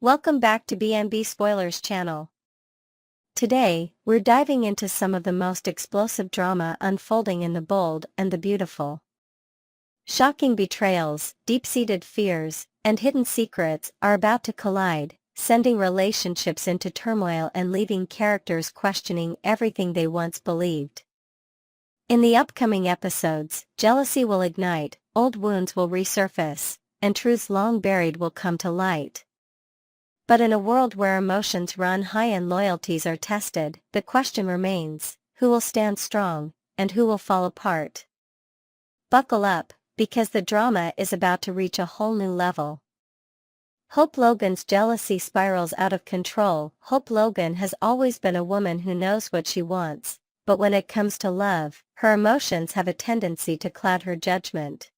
Welcome back to BNB Spoilers channel. Today, we're diving into some of the most explosive drama unfolding in The Bold and the Beautiful. Shocking betrayals, deep-seated fears, and hidden secrets are about to collide, sending relationships into turmoil and leaving characters questioning everything they once believed. In the upcoming episodes, jealousy will ignite, old wounds will resurface, and truths long buried will come to light. But in a world where emotions run high and loyalties are tested, the question remains, who will stand strong, and who will fall apart? Buckle up, because the drama is about to reach a whole new level. Hope Logan's jealousy spirals out of control. Hope Logan has always been a woman who knows what she wants, but when it comes to love, her emotions have a tendency to cloud her judgment.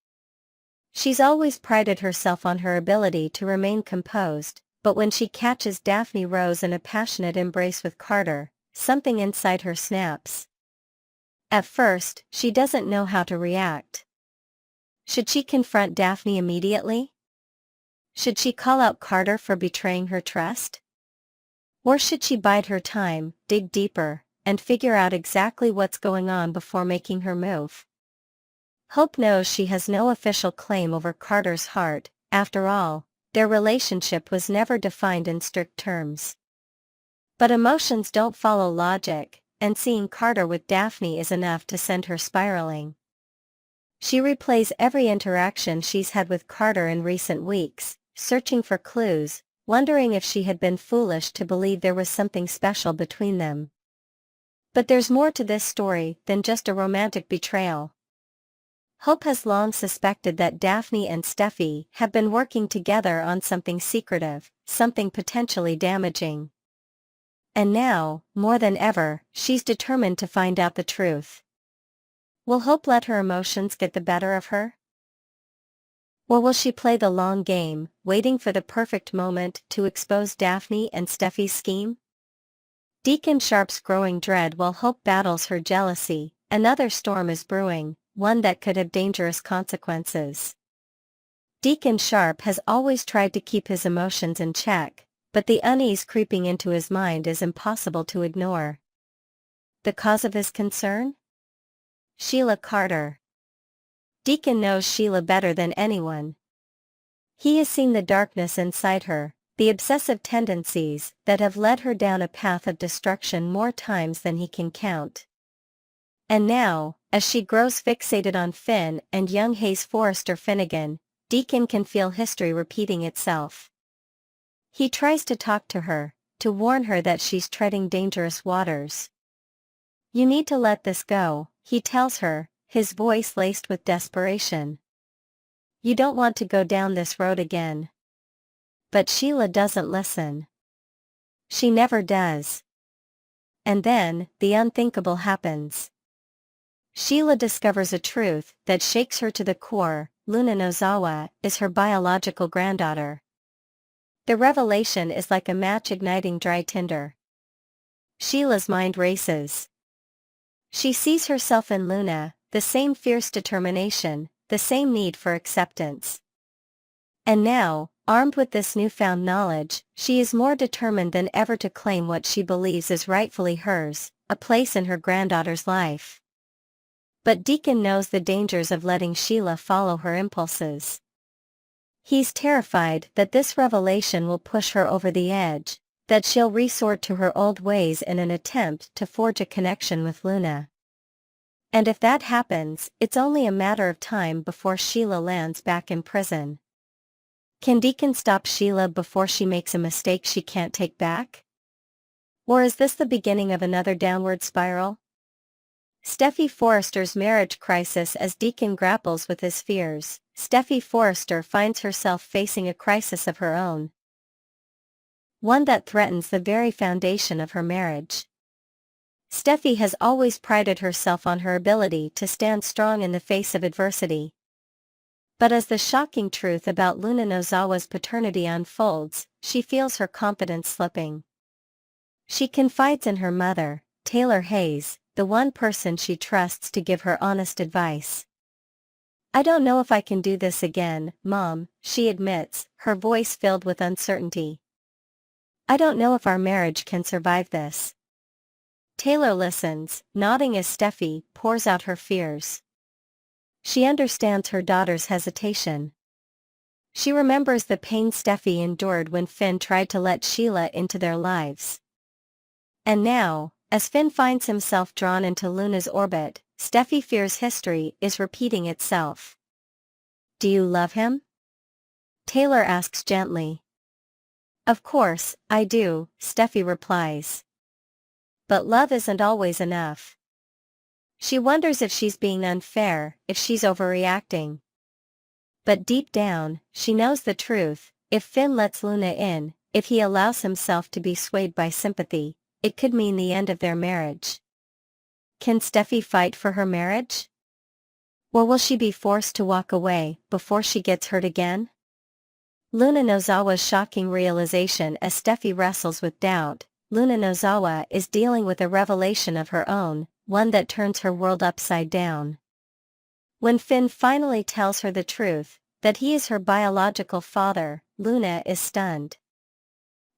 She's always prided herself on her ability to remain composed, but when she catches Daphne Rose in a passionate embrace with Carter, something inside her snaps. At first, she doesn't know how to react. Should she confront Daphne immediately? Should she call out Carter for betraying her trust? Or should she bide her time, dig deeper, and figure out exactly what's going on before making her move? Hope knows she has no official claim over Carter's heart. After all, their relationship was never defined in strict terms. But emotions don't follow logic, and seeing Carter with Daphne is enough to send her spiraling. She replays every interaction she's had with Carter in recent weeks, searching for clues, wondering if she had been foolish to believe there was something special between them. But there's more to this story than just a romantic betrayal. Hope has long suspected that Daphne and Steffi have been working together on something secretive, something potentially damaging. And now, more than ever, she's determined to find out the truth. Will Hope let her emotions get the better of her? Or will she play the long game, waiting for the perfect moment to expose Daphne and Steffi's scheme? Deacon Sharp's growing dread while Hope battles her jealousy. Another storm is brewing, one that could have dangerous consequences. Deacon Sharp has always tried to keep his emotions in check, but the unease creeping into his mind is impossible to ignore. The cause of his concern? Sheila Carter. Deacon knows Sheila better than anyone. He has seen the darkness inside her, the obsessive tendencies that have led her down a path of destruction more times than he can count. And now, as she grows fixated on Finn and young Hayes Forrester Finnegan, Deacon can feel history repeating itself. He tries to talk to her, to warn her that she's treading dangerous waters. "You need to let this go," he tells her, his voice laced with desperation. "You don't want to go down this road again." But Sheila doesn't listen. She never does. And then, the unthinkable happens. Sheila discovers a truth that shakes her to the core: Luna Nozawa is her biological granddaughter. The revelation is like a match igniting dry tinder. Sheila's mind races. She sees herself in Luna, the same fierce determination, the same need for acceptance. And now, armed with this newfound knowledge, she is more determined than ever to claim what she believes is rightfully hers, a place in her granddaughter's life. But Deacon knows the dangers of letting Sheila follow her impulses. He's terrified that this revelation will push her over the edge, that she'll resort to her old ways in an attempt to forge a connection with Luna. And if that happens, it's only a matter of time before Sheila lands back in prison. Can Deacon stop Sheila before she makes a mistake she can't take back? Or is this the beginning of another downward spiral? Steffi Forrester's marriage crisis. As Deacon grapples with his fears, Steffi Forrester finds herself facing a crisis of her own. One that threatens the very foundation of her marriage. Steffi has always prided herself on her ability to stand strong in the face of adversity. But as the shocking truth about Luna Nozawa's paternity unfolds, she feels her confidence slipping. She confides in her mother, Taylor Hayes, the one person she trusts to give her honest advice. "I don't know if I can do this again, Mom," she admits, her voice filled with uncertainty. I don't know if our marriage can survive this. Taylor listens, nodding as Steffi pours out her fears. She understands her daughter's hesitation. She remembers the pain Steffi endured when Finn tried to let Sheila into their lives. And now, as Finn finds himself drawn into Luna's orbit, Steffi fears history is repeating itself. Do you love him? Taylor asks gently. Of course, I do, Steffi replies. But love isn't always enough. She wonders if she's being unfair, if she's overreacting. But deep down, she knows the truth. If Finn lets Luna in, if he allows himself to be swayed by sympathy, it could mean the end of their marriage. Can Steffi fight for her marriage? Or will she be forced to walk away before she gets hurt again? Luna Nozawa's shocking realization as Steffi wrestles with doubt. Luna Nozawa is dealing with a revelation of her own, one that turns her world upside down. When Finn finally tells her the truth, that he is her biological father, Luna is stunned.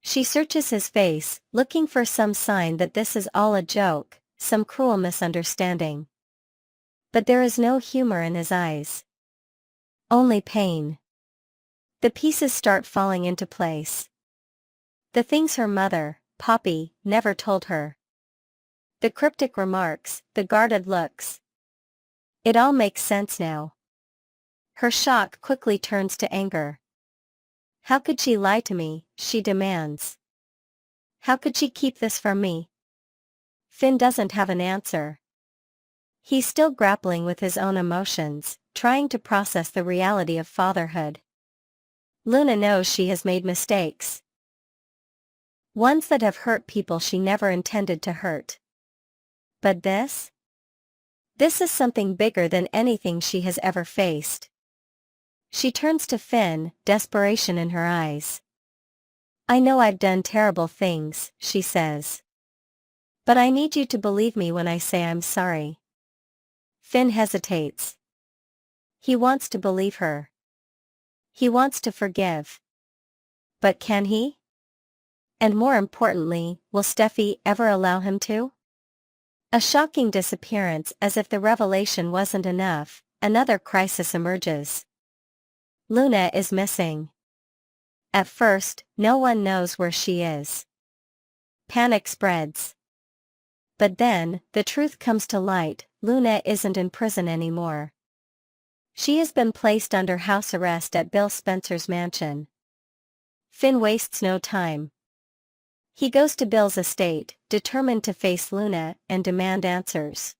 She searches his face, looking for some sign that this is all a joke, some cruel misunderstanding. But there is no humor in his eyes. Only pain. The pieces start falling into place. The things her mother, Poppy, never told her. The cryptic remarks, the guarded looks. It all makes sense now. Her shock quickly turns to anger. How could she lie to me, she demands. How could she keep this from me? Finn doesn't have an answer. He's still grappling with his own emotions, trying to process the reality of fatherhood. Luna knows she has made mistakes. Ones that have hurt people she never intended to hurt. But this? This is something bigger than anything she has ever faced. She turns to Finn, desperation in her eyes. I know I've done terrible things, she says. But I need you to believe me when I say I'm sorry. Finn hesitates. He wants to believe her. He wants to forgive. But can he? And more importantly, will Steffi ever allow him to? A shocking disappearance. As if the revelation wasn't enough, another crisis emerges. Luna is missing. At first, no one knows where she is. Panic spreads. But then, the truth comes to light. Luna isn't in prison anymore. She has been placed under house arrest at Bill Spencer's mansion. Finn wastes no time. He goes to Bill's estate, determined to face Luna and demand answers.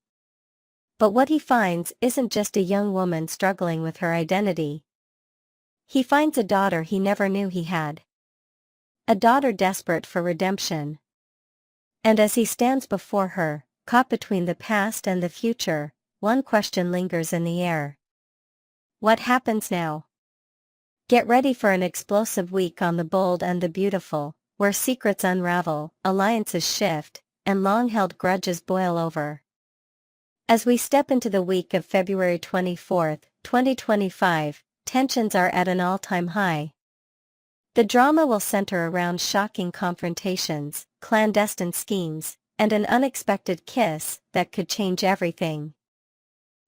But what he finds isn't just a young woman struggling with her identity. He finds a daughter he never knew he had. A daughter desperate for redemption. And as he stands before her, caught between the past and the future, one question lingers in the air. What happens now? Get ready for an explosive week on The Bold and the Beautiful, where secrets unravel, alliances shift, and long-held grudges boil over. As we step into the week of February 24, 2025, tensions are at an all-time high. The drama will center around shocking confrontations, clandestine schemes, and an unexpected kiss that could change everything.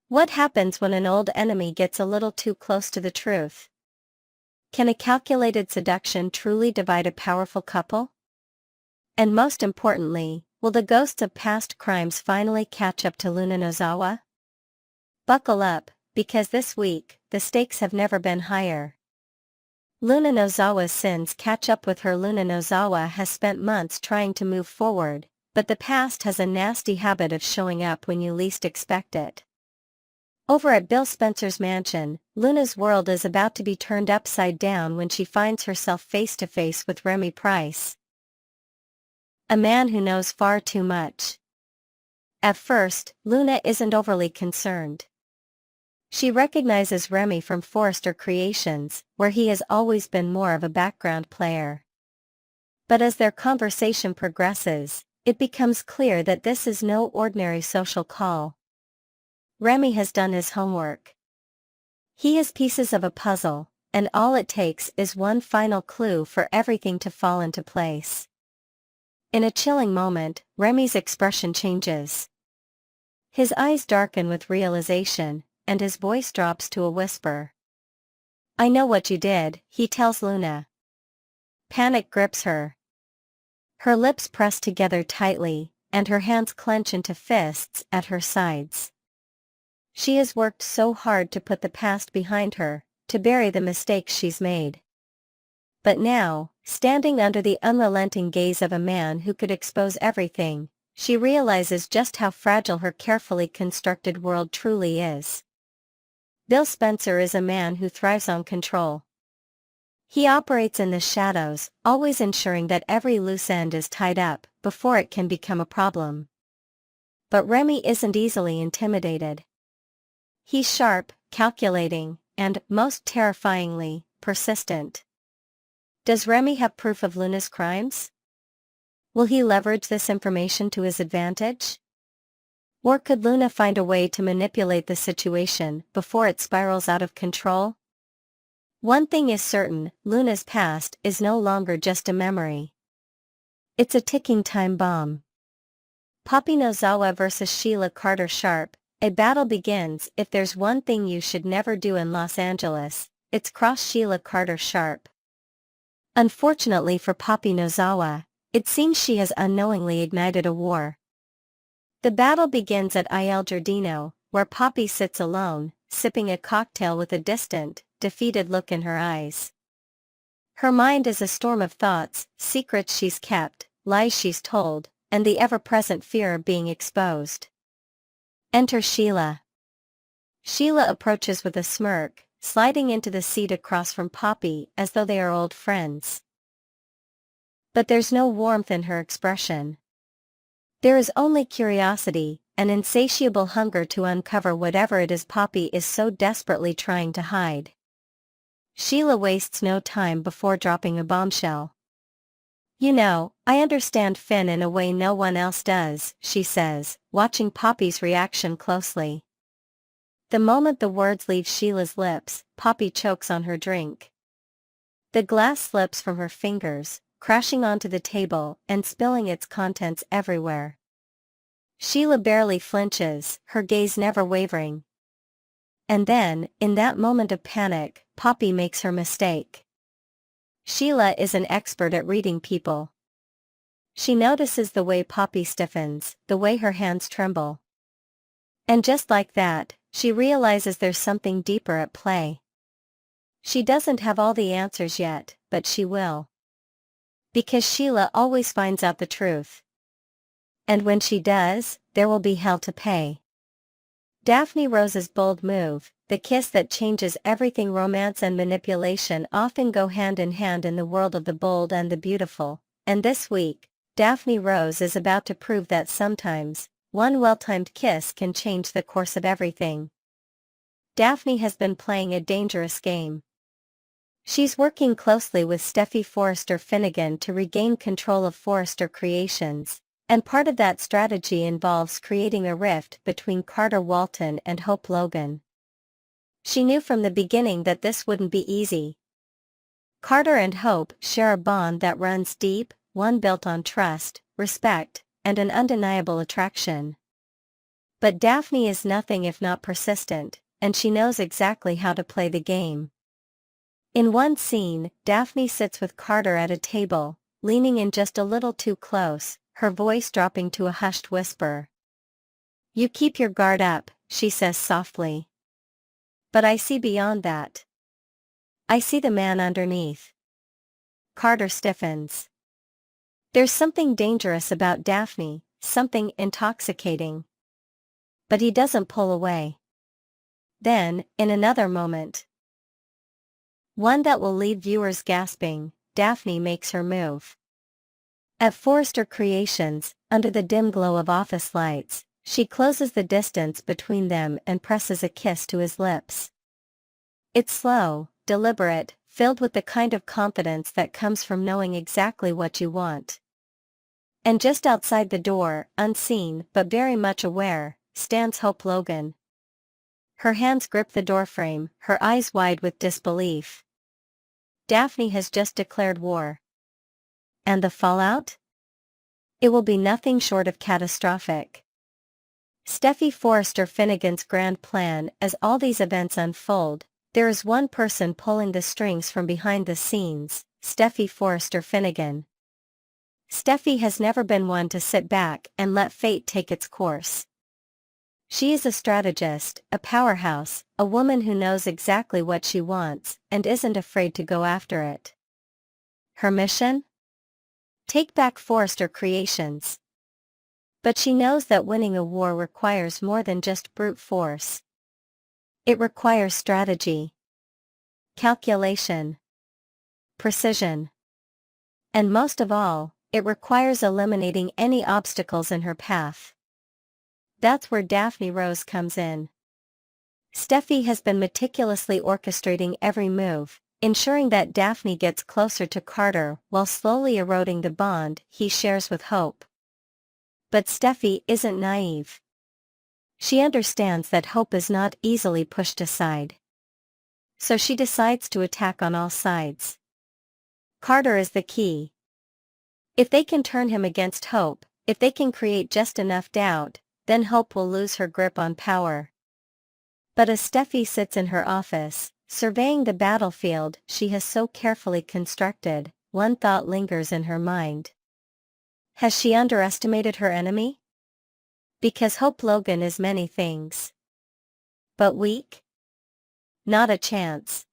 What happens when an old enemy gets a little too close to the truth? Can a calculated seduction truly divide a powerful couple? And most importantly, will the ghosts of past crimes finally catch up to Luna Nozawa? Buckle up, because this week, the stakes have never been higher. Luna Nozawa's sins catch up with her. Luna Nozawa has spent months trying to move forward, but the past has a nasty habit of showing up when you least expect it. Over at Bill Spencer's mansion, Luna's world is about to be turned upside down when she finds herself face to face with Remy Price. A man who knows far too much. At first, Luna isn't overly concerned. She recognizes Remy from Forrester Creations, where he has always been more of a background player. But as their conversation progresses, it becomes clear that this is no ordinary social call. Remy has done his homework. He has pieces of a puzzle, and all it takes is one final clue for everything to fall into place. In a chilling moment, Remy's expression changes. His eyes darken with realization, and his voice drops to a whisper. "I know what you did," he tells Luna. Panic grips her. Her lips press together tightly, and her hands clench into fists at her sides. She has worked so hard to put the past behind her, to bury the mistakes she's made. But now, standing under the unrelenting gaze of a man who could expose everything, she realizes just how fragile her carefully constructed world truly is. Bill Spencer is a man who thrives on control. He operates in the shadows, always ensuring that every loose end is tied up before it can become a problem. But Remy isn't easily intimidated. He's sharp, calculating, and, most terrifyingly, persistent. Does Remy have proof of Luna's crimes? Will he leverage this information to his advantage? Or could Luna find a way to manipulate the situation before it spirals out of control? One thing is certain, Luna's past is no longer just a memory. It's a ticking time bomb. Poppy Nozawa versus Sheila Carter Sharp. A battle begins. If there's one thing you should never do in Los Angeles, it's cross Sheila Carter Sharp. Unfortunately for Poppy Nozawa, it seems she has unknowingly ignited a war. The battle begins at Il Giardino, where Poppy sits alone, sipping a cocktail with a distant, defeated look in her eyes. Her mind is a storm of thoughts, secrets she's kept, lies she's told, and the ever-present fear of being exposed. Enter Sheila. Sheila approaches with a smirk, sliding into the seat across from Poppy as though they are old friends. But there's no warmth in her expression. There is only curiosity, an insatiable hunger to uncover whatever it is Poppy is so desperately trying to hide. Sheila wastes no time before dropping a bombshell. "You know, I understand Finn in a way no one else does," she says, watching Poppy's reaction closely. The moment the words leave Sheila's lips, Poppy chokes on her drink. The glass slips from her fingers, crashing onto the table and spilling its contents everywhere. Sheila barely flinches, her gaze never wavering. And then, in that moment of panic, Poppy makes her mistake. Sheila is an expert at reading people. She notices the way Poppy stiffens, the way her hands tremble. And just like that, she realizes there's something deeper at play. She doesn't have all the answers yet, but she will. Because Sheila always finds out the truth. And when she does, there will be hell to pay. Daphne Rose's bold move, the kiss that changes everything. Romance and manipulation often go hand in hand in the world of the bold and the beautiful, and this week, Daphne Rose is about to prove that sometimes, one well-timed kiss can change the course of everything. Daphne has been playing a dangerous game. She's working closely with Steffi Forrester Finnegan to regain control of Forrester Creations, and part of that strategy involves creating a rift between Carter Walton and Hope Logan. She knew from the beginning that this wouldn't be easy. Carter and Hope share a bond that runs deep, one built on trust, respect, and an undeniable attraction. But Daphne is nothing if not persistent, and she knows exactly how to play the game. In one scene, Daphne sits with Carter at a table, leaning in just a little too close, her voice dropping to a hushed whisper. "You keep your guard up," she says softly. "But I see beyond that. I see the man underneath." Carter stiffens. There's something dangerous about Daphne, something intoxicating. But he doesn't pull away. Then, in another moment, one that will leave viewers gasping, Daphne makes her move. At Forrester Creations, under the dim glow of office lights, she closes the distance between them and presses a kiss to his lips. It's slow, deliberate, filled with the kind of confidence that comes from knowing exactly what you want. And just outside the door, unseen but very much aware, stands Hope Logan. Her hands grip the doorframe, her eyes wide with disbelief. Daphne has just declared war. And the fallout? It will be nothing short of catastrophic. Steffi Forrester Finnegan's grand plan. As all these events unfold, there is one person pulling the strings from behind the scenes, Steffi Forrester Finnegan. Steffi has never been one to sit back and let fate take its course. She is a strategist, a powerhouse, a woman who knows exactly what she wants and isn't afraid to go after it. Her mission? Take back Forrester Creations. But she knows that winning a war requires more than just brute force. It requires strategy, calculation, precision. And most of all, it requires eliminating any obstacles in her path. That's where Daphne Rose comes in. Steffi has been meticulously orchestrating every move, ensuring that Daphne gets closer to Carter while slowly eroding the bond he shares with Hope. But Steffi isn't naive. She understands that Hope is not easily pushed aside. So she decides to attack on all sides. Carter is the key. If they can turn him against Hope, if they can create just enough doubt, then Hope will lose her grip on power. But as Steffi sits in her office, surveying the battlefield she has so carefully constructed, one thought lingers in her mind. Has she underestimated her enemy? Because Hope Logan is many things. But weak? Not a chance.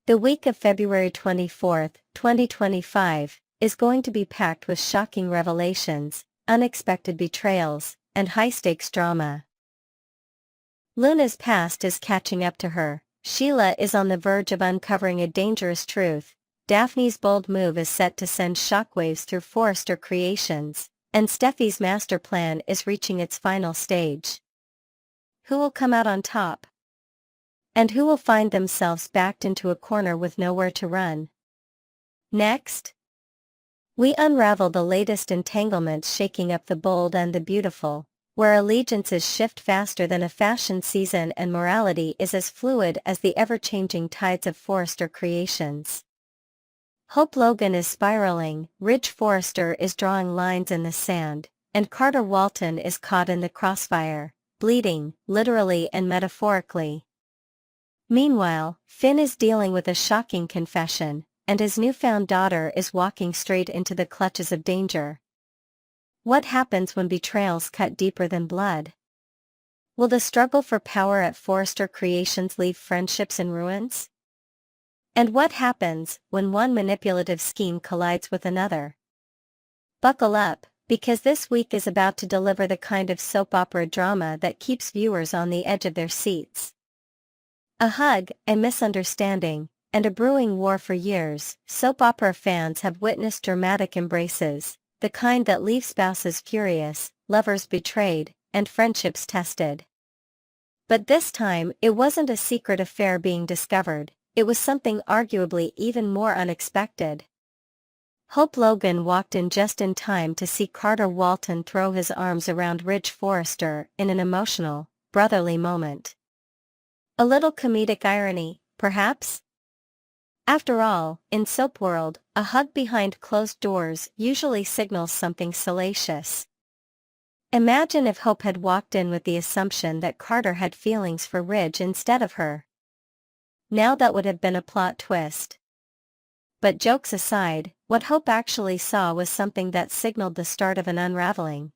The week of February 24, 2025, is going to be packed with shocking revelations, unexpected betrayals, and high-stakes drama. Luna's past is catching up to her, Sheila is on the verge of uncovering a dangerous truth, Daphne's bold move is set to send shockwaves through Forrester Creations, and Steffi's master plan is reaching its final stage. Who will come out on top? And who will find themselves backed into a corner with nowhere to run? Next, we unravel the latest entanglements shaking up the bold and the beautiful, where allegiances shift faster than a fashion season and morality is as fluid as the ever-changing tides of Forrester Creations. Hope Logan is spiraling, Ridge Forrester is drawing lines in the sand, and Carter Walton is caught in the crossfire, bleeding, literally and metaphorically. Meanwhile, Finn is dealing with a shocking confession, and his newfound daughter is walking straight into the clutches of danger. What happens when betrayals cut deeper than blood? Will the struggle for power at Forrester Creations leave friendships in ruins? And what happens when one manipulative scheme collides with another? Buckle up, because this week is about to deliver the kind of soap opera drama that keeps viewers on the edge of their seats. A hug, a misunderstanding, and a brewing war for years. Soap opera fans have witnessed dramatic embraces, the kind that leave spouses furious, lovers betrayed, and friendships tested. But this time, it wasn't a secret affair being discovered, it was something arguably even more unexpected. Hope Logan walked in just in time to see Carter Walton throw his arms around Ridge Forrester in an emotional, brotherly moment. A little comedic irony, perhaps? After all, in soap world, a hug behind closed doors usually signals something salacious. Imagine if Hope had walked in with the assumption that Carter had feelings for Ridge instead of her. Now that would have been a plot twist. But jokes aside, what Hope actually saw was something that signaled the start of an unraveling.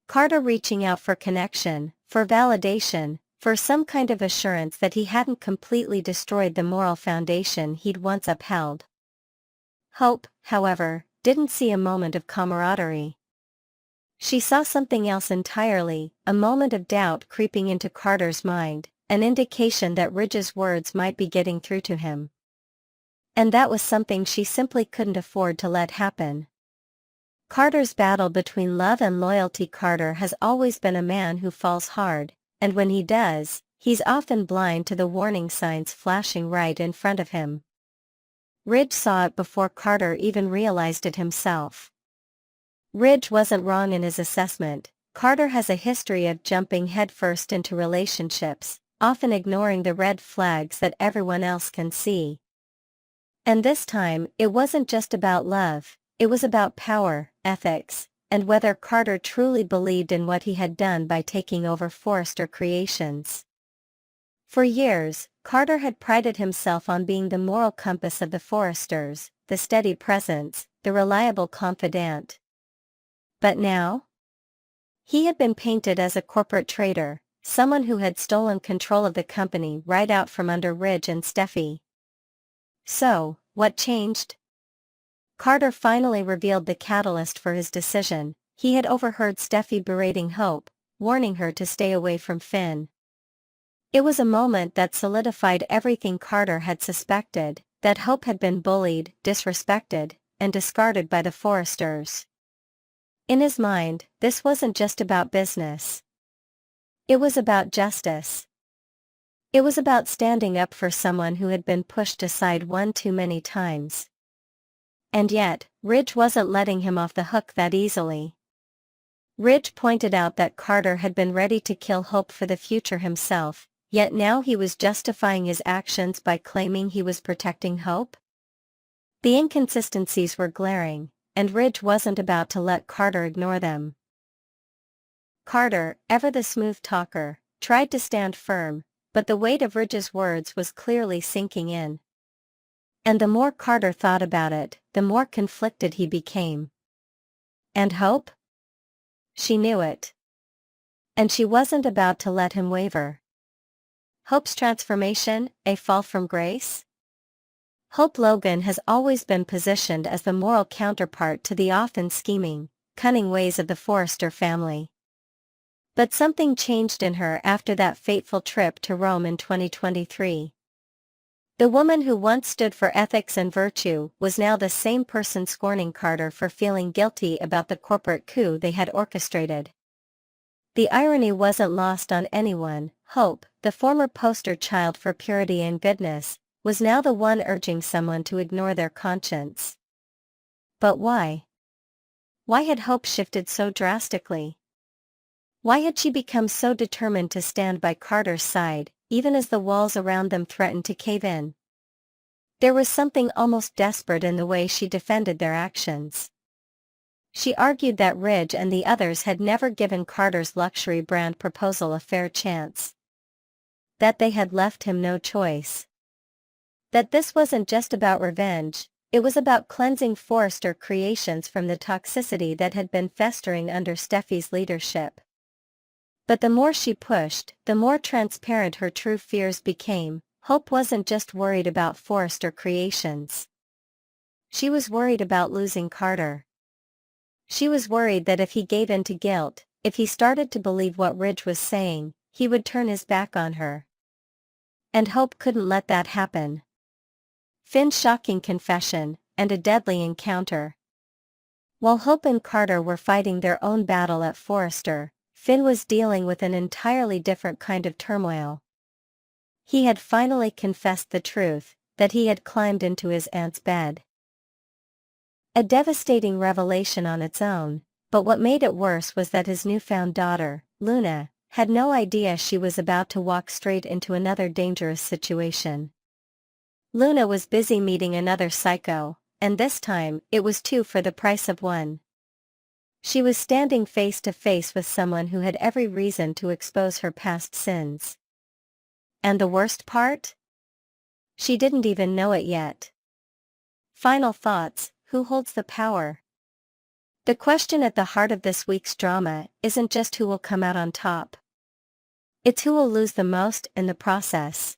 Carter reaching out for connection, for validation, for some kind of assurance that he hadn't completely destroyed the moral foundation he'd once upheld. Hope, however, didn't see a moment of camaraderie. She saw something else entirely, a moment of doubt creeping into Carter's mind, an indication that Ridge's words might be getting through to him. And that was something she simply couldn't afford to let happen. Carter's battle between love and loyalty. Carter has always been a man who falls hard, and when he does, he's often blind to the warning signs flashing right in front of him. Ridge saw it before Carter even realized it himself. Ridge wasn't wrong in his assessment. Carter has a history of jumping headfirst into relationships, often ignoring the red flags that everyone else can see. And this time, it wasn't just about love, It was about power, ethics, and whether Carter truly believed in what he had done by taking over Forrester Creations. For years, Carter had prided himself on being the moral compass of the Forresters, the steady presence, the reliable confidant. But now? He had been painted as a corporate traitor, someone who had stolen control of the company right out from under Ridge and Steffi. So, what changed? Carter finally revealed the catalyst for his decision. He had overheard Steffi berating Hope, warning her to stay away from Finn. It was a moment that solidified everything Carter had suspected, that Hope had been bullied, disrespected, and discarded by the Forresters. In his mind, this wasn't just about business. It was about justice. It was about standing up for someone who had been pushed aside one too many times. And yet, Ridge wasn't letting him off the hook that easily. Ridge pointed out that Carter had been ready to kill Hope for the future himself, yet now he was justifying his actions by claiming he was protecting Hope. The inconsistencies were glaring, and Ridge wasn't about to let Carter ignore them. Carter, ever the smooth talker, tried to stand firm, but the weight of Ridge's words was clearly sinking in. And the more Carter thought about it, the more conflicted he became. And Hope? She knew it. And she wasn't about to let him waver. Hope's transformation, a fall from grace? Hope Logan has always been positioned as the moral counterpart to the often scheming, cunning ways of the Forrester family. But something changed in her after that fateful trip to Rome in 2023. The woman who once stood for ethics and virtue was now the same person scorning Carter for feeling guilty about the corporate coup they had orchestrated. The irony wasn't lost on anyone. Hope, the former poster child for purity and goodness, was now the one urging someone to ignore their conscience. But why? Why had Hope shifted so drastically? Why had she become so determined to stand by Carter's side, even as the walls around them threatened to cave in? There was something almost desperate in the way she defended their actions. She argued that Ridge and the others had never given Carter's luxury brand proposal a fair chance. That they had left him no choice. That this wasn't just about revenge, it was about cleansing Forrester Creations from the toxicity that had been festering under Steffi's leadership. But the more she pushed, the more transparent her true fears became. Hope wasn't just worried about Forrester Creations. She was worried about losing Carter. She was worried that if he gave in to guilt, if he started to believe what Ridge was saying, he would turn his back on her. And Hope couldn't let that happen. Finn's shocking confession, and a deadly encounter. While Hope and Carter were fighting their own battle at Forrester, Finn was dealing with an entirely different kind of turmoil. He had finally confessed the truth, that he had climbed into his aunt's bed. A devastating revelation on its own, but what made it worse was that his newfound daughter, Luna, had no idea she was about to walk straight into another dangerous situation. Luna was busy meeting another psycho, and this time, it was two for the price of one. She was standing face to face with someone who had every reason to expose her past sins. And the worst part? She didn't even know it yet. Final thoughts: who holds the power? The question at the heart of this week's drama isn't just who will come out on top. It's who will lose the most in the process.